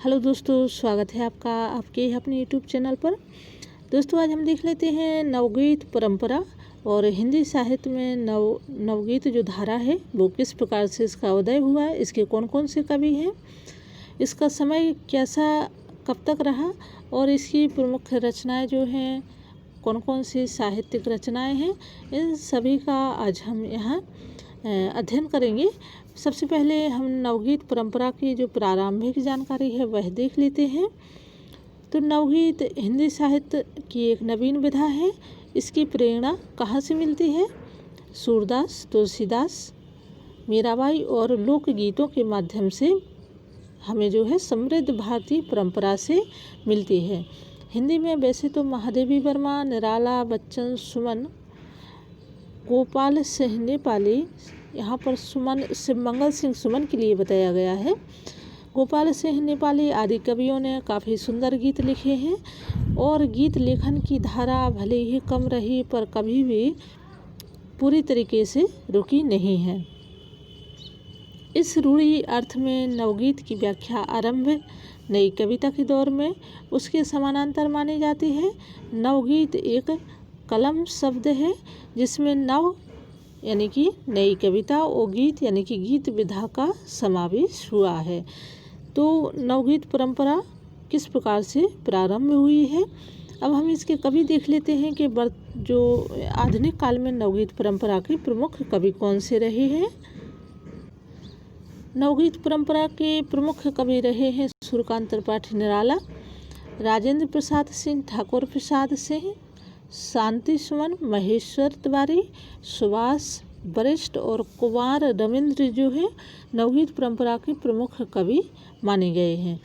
Hello दोस्तों, स्वागत है आपका आपके अपने यूट्यूब चैनल पर। दोस्तों, आज हम देख लेते हैं नवगीत परंपरा और हिंदी साहित्य में नवगीत जो धारा है वो किस प्रकार से इसका उदय हुआ है, इसके कौन कौन से कवि हैं, इसका समय कैसा कब तक रहा और इसकी प्रमुख रचनाएं जो हैं कौन कौन सी साहित्यिक रचनाएं हैं, इन सभी का आज हम यहाँ अध्ययन करेंगे। सबसे पहले हम नवगीत परंपरा की जो प्रारंभिक जानकारी है वह देख लेते हैं। तो नवगीत हिंदी साहित्य की एक नवीन विधा है। इसकी प्रेरणा कहाँ से मिलती है? सूरदास, तुलसीदास, मीराबाई और लोकगीतों के माध्यम से हमें जो है समृद्ध भारतीय परंपरा से मिलती है। हिंदी में वैसे तो महादेवी वर्मा, निराला, बच्चन, सुमन, गोपाल सिंह नेपाली, यहाँ पर सुमन शिवमंगल सिंह सुमन के लिए बताया गया है, गोपाल सिंह नेपाली आदि कवियों ने काफ़ी सुंदर गीत लिखे हैं और गीत लेखन की धारा भले ही कम रही पर कभी भी पूरी तरीके से रुकी नहीं है। इस रूढ़ि अर्थ में नवगीत की व्याख्या आरंभ नई कविता के दौर में उसके समानांतर मानी जाती है। नवगीत एक कलम शब्द है जिसमें नव यानी कि नई कविता और गीत यानी कि गीत विधा का समावेश हुआ है। तो नवगीत परंपरा किस प्रकार से प्रारंभ हुई है, अब हम इसके कवि देख लेते हैं कि जो आधुनिक काल में नवगीत परंपरा के प्रमुख कवि कौन से रहे हैं। नवगीत परंपरा के प्रमुख कवि रहे हैं सूर्यकांत त्रिपाठी निराला, राजेंद्र प्रसाद सिंह, ठाकुर प्रसाद सिंह, शांति सुमन, महेश्वर तिवारी, सुभाष वरिष्ठ और कुमार रविंद्र जो है नवगीत परंपरा के प्रमुख कवि माने गए हैं।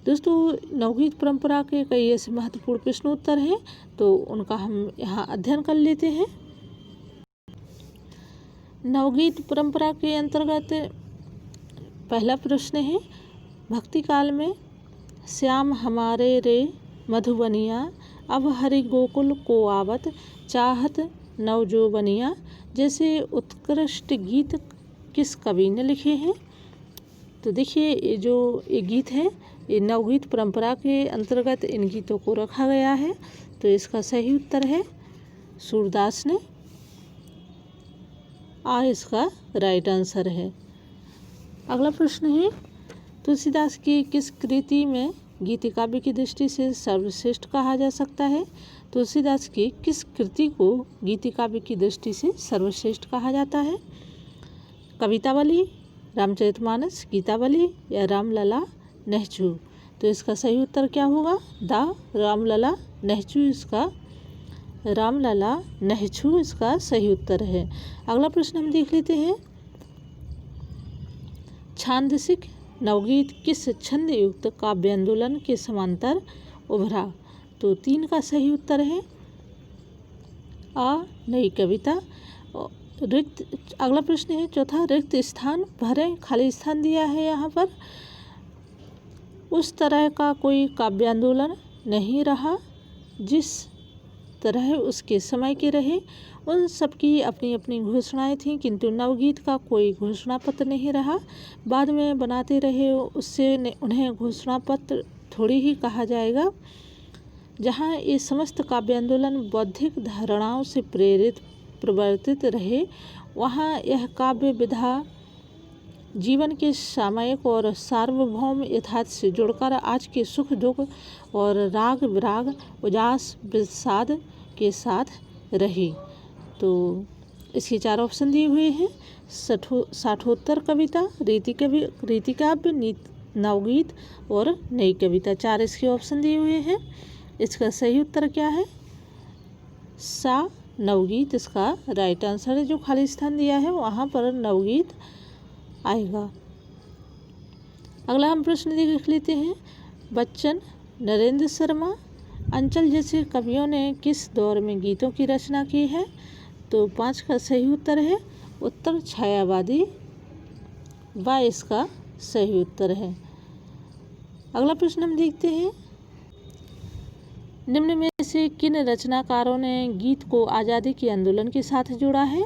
दोस्तों, नवगीत परंपरा के कई ऐसे महत्वपूर्ण प्रश्नोत्तर हैं तो उनका हम यहाँ अध्ययन कर लेते हैं। नवगीत परंपरा के अंतर्गत पहला प्रश्न है, भक्ति काल में श्याम हमारे रे मधुबनिया, अब हरि गोकुल को आवत, चाहत नवजोबनिया जैसे उत्कृष्ट गीत किस कवि ने लिखे हैं? तो देखिए, ये जो ये गीत है ये नवगीत परंपरा के अंतर्गत इन गीतों को रखा गया है। तो इसका सही उत्तर है सूरदास ने। इसका राइट आंसर है। अगला प्रश्न है, तुलसीदास की किस कृति में गीति काव्य की दृष्टि से सर्वश्रेष्ठ कहा जा सकता है? तुलसीदास की किस कृति को गीति काव्य की दृष्टि से सर्वश्रेष्ठ कहा जाता है? कवितावली, रामचरितमानस, गीतावली या रामलला नहचू? तो इसका सही उत्तर क्या होगा? रामलला नहचू इसका रामलला नहचू इसका सही उत्तर है। अगला प्रश्न हम देख लेते हैं, छांदसिक नवगीत किस छंद युक्त काव्य आंदोलन के समांतर उभरा? तो 3 का सही उत्तर है नई कविता। अगला प्रश्न है चौथा, रिक्त स्थान भरें, खाली स्थान दिया है यहाँ पर। उस तरह का कोई काव्य आंदोलन नहीं रहा जिस तरह उसके समय के रहे। उन सबकी अपनी अपनी घोषणाएं थीं किंतु नवगीत का कोई घोषणा पत्र नहीं रहा। बाद में बनाते रहे उससे उन्हें घोषणा पत्र थोड़ी ही कहा जाएगा। जहाँ ये समस्त काव्य आंदोलन बौद्धिक धारणाओं से प्रेरित प्रवर्तित रहे वहाँ यह काव्य विधा जीवन के सामयिक और सार्वभौम यथार्थ से जुड़कर आज के सुख दुख और राग विराग उजास विषाद के साथ रही। तो इसके 4 ऑप्शन दिए हुए हैं, साठोत्तर कविता, रीति काव्य, नवगीत और नई कविता। 4 इसके ऑप्शन दिए हुए हैं। इसका सही उत्तर क्या है? नवगीत इसका राइट आंसर है। जो खाली स्थान दिया है वहाँ पर नवगीत आएगा। अगला हम प्रश्न देख लेते हैं, बच्चन, नरेंद्र शर्मा, अंचल जैसे कवियों ने किस दौर में गीतों की रचना की है? तो 5 का सही उत्तर है उत्तर छायावादी इसका सही उत्तर है। अगला प्रश्न हम देखते हैं, निम्न में से किन रचनाकारों ने गीत को आज़ादी के आंदोलन के साथ जोड़ा है?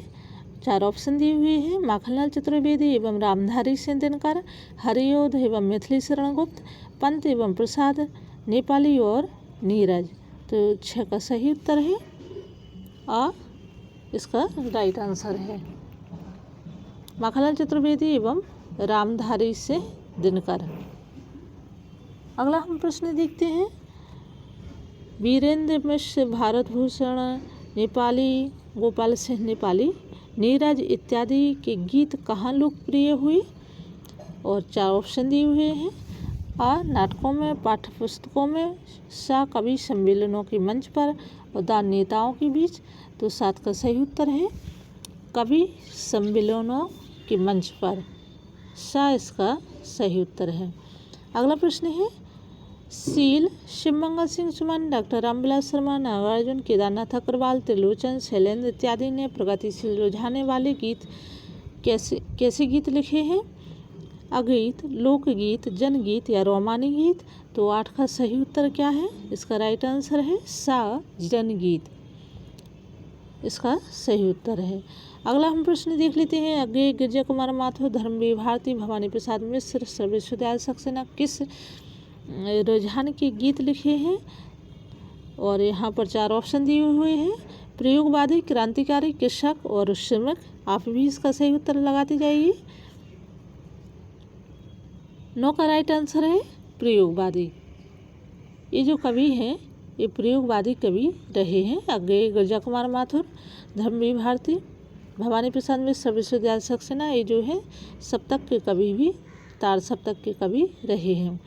4 ऑप्शन दिए हुए हैं। माखनलाल चतुर्वेदी एवं रामधारी सिंह दिनकर, हरिओध एवं मैथिली शरण गुप्त, पंत एवं प्रसाद, नेपाली और नीरज। तो 6 का सही उत्तर है आ इसका राइट आंसर है माखनलाल चतुर्वेदी एवं रामधारी सिंह दिनकर। अगला हम प्रश्न देखते हैं। वीरेंद्र मिश्र, भारत भूषण नेपाली, गोपाल सिंह नेपाली, नीरज इत्यादि के गीत कहाँ लोकप्रिय हुए? और 4 ऑप्शन दिए हुए हैं। आ नाटकों में, पाठ्य पुस्तकों में, सा कवि सम्मेलनों के मंच पर और द नेताओं के बीच। तो 7 का सही उत्तर है कवि सम्मेलनों के मंच पर, सा इसका सही उत्तर है। अगला प्रश्न है। शील, शिवमंगल सिंह सुमन, डॉक्टर रामविलास शर्मा, नागार्जुन, केदारनाथ अग्रवाल, त्रिलोचन, शैलेंद्र इत्यादि ने प्रगतिशील रुझाने वाले गीत कैसे गीत लिखे हैं? अगीत, लोकगीत, जनगीत या रोमानी गीत। तो 8 का सही उत्तर क्या है? इसका राइट आंसर है सा जनगीत, इसका सही उत्तर है। अगला हम प्रश्न देख लेते हैं। अज्ञेय गिरजा कुमार माथुर, धर्मवीर भारती, भवानी प्रसाद मिश्र, सर्वविश्वविद्यालय सक्सेना किस रुझान के गीत लिखे हैं? और यहाँ पर 4 ऑप्शन दिए हुए हैं। प्रयोगवादी, क्रांतिकारी, कृषक और श्रमिक। आप भी इसका सही उत्तर लगाते जाइए। 9 का राइट आंसर है प्रयोगवादी। ये जो कवि हैं ये प्रयोगवादी कवि रहे हैं। अज्ञेय गिरजा कुमार माथुर, धर्मवीर भारती, भवानी प्रसाद मिश्र, सर्वविश्वविद्यालय सक्सेना ये जो है सप्तक के कवि भी, तार सप्तक के कवि रहे हैं।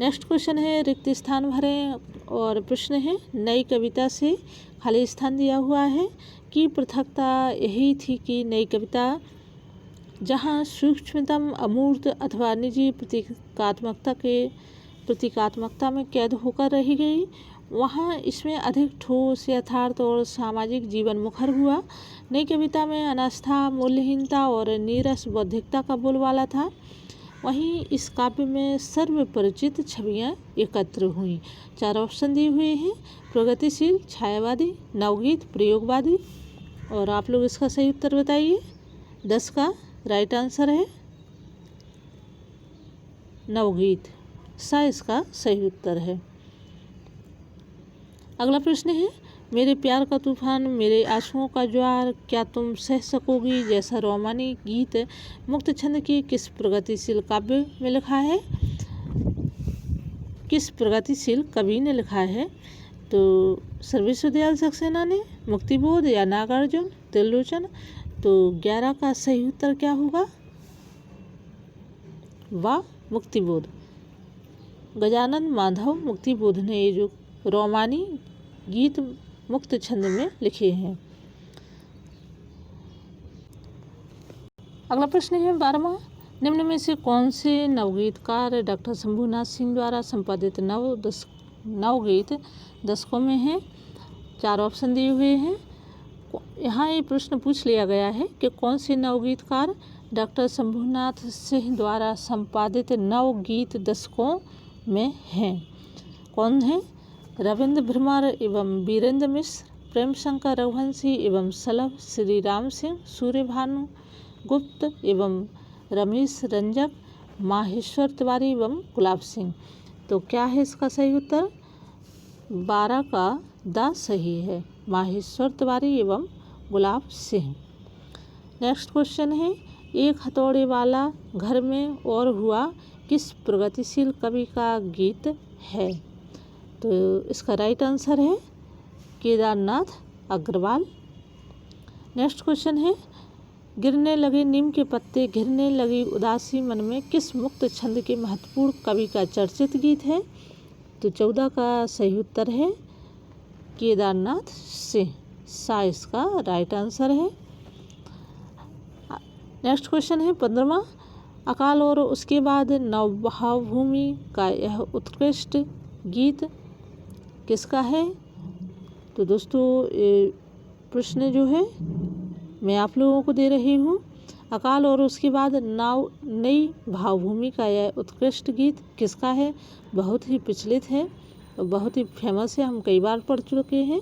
नेक्स्ट क्वेश्चन है। रिक्त स्थान भरें। और प्रश्न है नई कविता से खाली स्थान दिया हुआ है कि पृथकता यही थी कि नई कविता जहाँ सूक्ष्मतम, अमूर्त अथवा निजी प्रतीकात्मकता में कैद होकर रह गई, वहाँ इसमें अधिक ठोस, यथार्थ और सामाजिक जीवन मुखर हुआ। नई कविता में अनास्था, मूल्यहीनता और नीरस बौद्धिकता का बोलबाला था। वहीं इस काव्य में सर्वपरिचित छवियाँ एकत्र हुईं। 4 ऑप्शन दिए हुए हैं। प्रगतिशील, छायावादी, नवगीत, प्रयोगवादी। और आप लोग इसका सही उत्तर बताइए। 10 का राइट आंसर है नवगीत, सा इसका सही उत्तर है। अगला प्रश्न है। मेरे प्यार का तूफान, मेरे आंसुओं का ज्वार, क्या तुम सह सकोगी जैसा रोमानी गीत मुक्त छंद के किस प्रगतिशील काव्य में लिखा है? किस प्रगतिशील कवि ने लिखा है? तो सर्वविश्वविद्यालय सक्सेना ने, मुक्तिबोध या नागार्जुन, त्रिलोचन। तो 11 का सही उत्तर क्या होगा? वाह, मुक्तिबोध। गजानन माधव मुक्तिबोध ने ये जो रोमानी गीत मुक्त छंद में लिखे हैं। अगला प्रश्न है 12वां। निम्न में से कौन से नवगीतकार डॉक्टर शंभूनाथ सिंह द्वारा संपादित नवगीत दशकों में हैं? 4 ऑप्शन दिए हुए हैं। यहाँ ये प्रश्न पूछ लिया गया है कि कौन से नवगीतकार डॉक्टर शंभूनाथ सिंह द्वारा संपादित नवगीत दशकों में हैं। कौन है? रविंद्र भ्रमर एवं वीरेंद्र मिश्र, प्रेम शंकर रघुवंशी एवं सलभ श्री राम सिंह, सूर्यभानु गुप्त एवं रमेश रंजक, माहेश्वर तिवारी एवं गुलाब सिंह। तो क्या है इसका सही उत्तर? 12 का द सही है, माहेश्वर तिवारी एवं गुलाब सिंह। नेक्स्ट क्वेश्चन है। एक हथौड़े वाला घर में और हुआ किस प्रगतिशील कवि का गीत है? तो इसका राइट आंसर है केदारनाथ अग्रवाल। नेक्स्ट क्वेश्चन है। गिरने लगे नीम के पत्ते, घिरने लगी उदासी मन में किस मुक्त छंद के महत्वपूर्ण कवि का चर्चित गीत है? तो 14 का सही उत्तर है केदारनाथ सिंह, सा इसका राइट आंसर है। नेक्स्ट क्वेश्चन है 15वां। अकाल और उसके बाद नवभावभूमि का यह उत्कृष्ट गीत किसका है? तो दोस्तों ये प्रश्न जो है मैं आप लोगों को दे रही हूँ। अकाल और उसके बाद नई भावभूमि का यह उत्कृष्ट गीत किसका है? बहुत ही प्रचलित है बहुत ही फेमस है, हम कई बार पढ़ चुके हैं।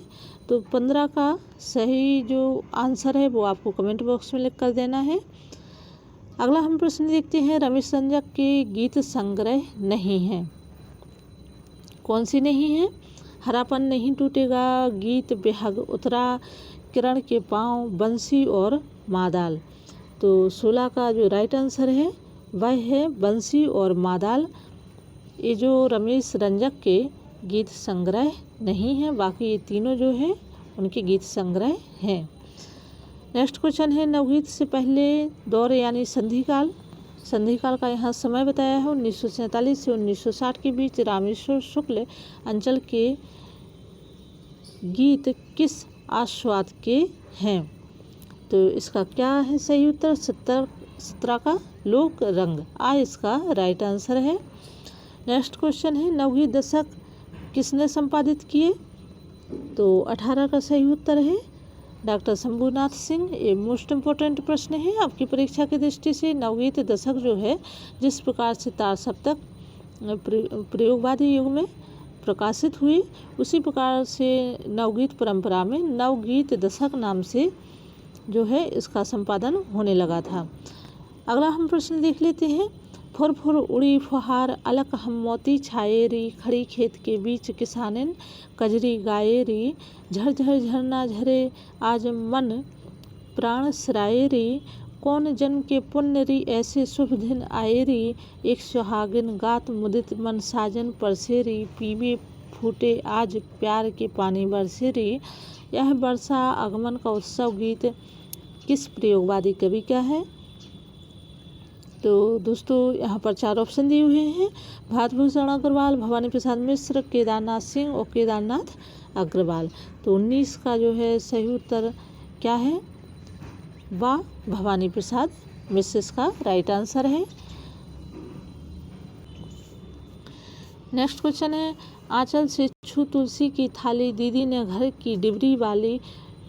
तो 15 का सही जो आंसर है वो आपको कमेंट बॉक्स में लिख कर देना है। अगला हम प्रश्न देखते हैं, रमेश रंजक के गीत संग्रह नहीं है, कौन सी नहीं है? हरापन नहीं टूटेगा, गीत बेहद उतरा, किरण के पाँव, बंसी और मादाल। तो 16 का जो राइट आंसर है वह है बंसी और मादाल। ये जो रमेश रंजक के गीत संग्रह नहीं है, बाकी ये तीनों जो है उनके गीत संग्रह हैं। नेक्स्ट क्वेश्चन है, नवगीत से पहले दौर यानी संधिकाल। संधिकाल का यहाँ समय बताया है 1947 से 1960 के बीच। रामेश्वर शुक्ल अंचल के गीत किस आस्वाद के हैं? तो इसका क्या है सही उत्तर? 17 का लोक रंग आ इसका राइट आंसर है। नेक्स्ट क्वेश्चन है, नवगीत दशक किसने संपादित किए? तो 18 का सही उत्तर है डॉक्टर शंभुनाथ सिंह। ये मोस्ट इम्पोर्टेंट प्रश्न है आपकी परीक्षा की दृष्टि से। नवगीत दशक जो है, जिस प्रकार से तार सप्तक प्रयोगवादी युग में प्रकाशित हुई, उसी प्रकार से नवगीत परंपरा में नवगीत दशक नाम से जो है इसका संपादन होने लगा था। अगला हम प्रश्न देख लेते हैं, फुर फुर उड़ी फुहार, अलक हम मोती छाए री, खड़ी खेत के बीच किसानन कजरी गाए री, झरझर झरना झरे आज मन प्राण सराए री, कौन जन के पुण्य री ऐसे शुभ दिन आए री, एक सुहागिन गात मुदित मन साजन परसे री, पीवे फूटे आज प्यार के पानी बरसे री। यह वर्षा आगमन का उत्सव गीत किस प्रयोगवादी कवि का है? तो दोस्तों यहाँ पर 4 ऑप्शन दिए हुए हैं, भारतभूषण अग्रवाल, भवानी प्रसाद मिश्र, केदारनाथ सिंह और केदारनाथ अग्रवाल। तो 19 का जो है सही उत्तर क्या है? वाह, भवानी प्रसाद मिश्र इसका राइट आंसर है। नेक्स्ट क्वेश्चन है, आंचल से छू तुलसी की थाली, दीदी ने घर की डिबरी वाली,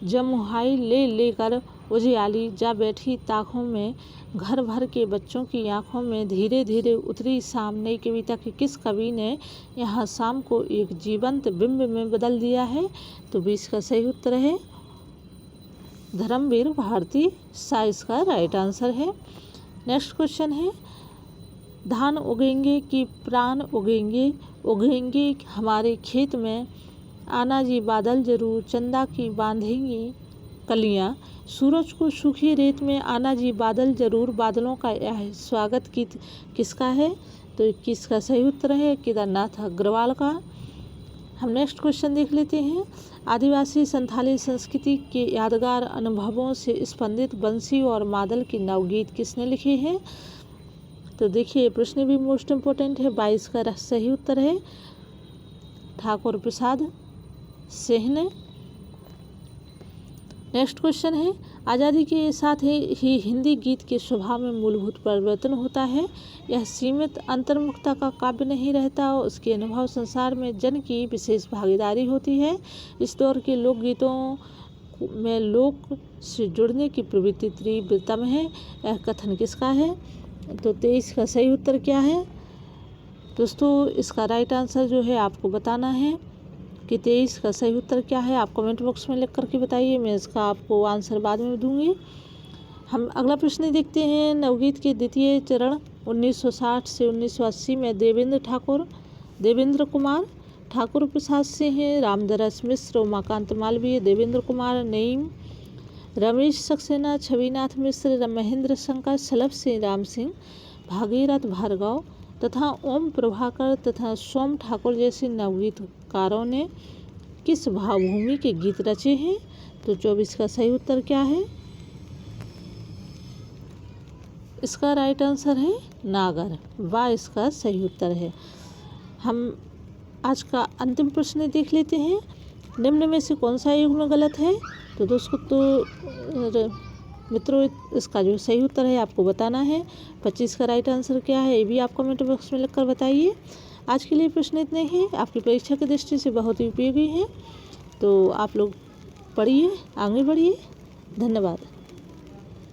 जमुहाई ले लेकर उजियाली, जा बैठी ताकों में, घर भर के बच्चों की आंखों में, धीरे धीरे उतरी शाम। नई कविता के किस कवि ने यहाँ शाम को एक जीवंत बिंब में बदल दिया है? तो 20 का सही उत्तर है धर्मवीर भारती शाह इसका राइट आंसर है। नेक्स्ट क्वेश्चन है, धान उगेंगे कि प्राण उगेंगे, उगेंगे हमारे खेत में, आना जी बादल जरूर, चंदा की बांधेंगी कलियां, सूरज को सूखी रेत में, आना जी बादल जरूर, बादलों का यह स्वागत किसका है? तो 21 का सही उत्तर है केदारनाथ अग्रवाल का। हम नेक्स्ट क्वेश्चन देख लेते हैं, आदिवासी संथाली संस्कृति के यादगार अनुभवों से स्पंदित बंसी और मादल के नवगीत किसने लिखे हैं? तो देखिए प्रश्न भी मोस्ट इम्पोर्टेंट है। 22 का सही उत्तर है ठाकुर प्रसाद सिंह ने। नेक्स्ट क्वेश्चन है, आज़ादी के साथ ही हिंदी गीत के स्वभाव में मूलभूत परिवर्तन होता है। यह सीमित अंतर्मुखता का काव्य नहीं रहता, उसके अनुभव संसार में जन की विशेष भागीदारी होती है। इस दौर के लोकगीतों में लोक से जुड़ने की प्रवृत्ति तीव्रतम है। यह कथन किसका है? तो 23 का सही उत्तर क्या है? दोस्तों इसका राइट आंसर जो है आपको बताना है कि 23 का सही उत्तर क्या है। आप कमेंट बॉक्स में लिख करके बताइए, मैं इसका आपको आंसर बाद में दूंगी। हम अगला प्रश्न देखते हैं, नवगीत के द्वितीय चरण 1960 से 1980 में देवेंद्र कुमार, ठाकुर प्रसाद सिंह, रामदरस मिश्र, उमाकांत मालवीय, देवेंद्र कुमार नईम, रमेश सक्सेना, छविनाथ मिश्र, महेंद्र शंकर, सलभ सिंह राम सिंह, भागीरथ भार्गव तथा ओम प्रभाकर तथा सोम ठाकुर जैसे नवगीतकारों ने किस भावभूमि के गीत रचे हैं? तो 24 का सही उत्तर क्या है? इसका राइट आंसर है नागर, वाह इसका सही उत्तर है। हम आज का अंतिम प्रश्न देख लेते हैं, निम्न में से कौन सा युग्म गलत है? तो दोस्तों मित्रों इसका जो सही उत्तर है आपको बताना है। 25 का राइट आंसर क्या है ये भी आप कमेंट बॉक्स में लिखकर बताइए। आज के लिए प्रश्न इतने ही, आपकी परीक्षा की दृष्टि से बहुत ही उपयोगी हैं, तो आप लोग पढ़िए, आगे बढ़िए। धन्यवाद।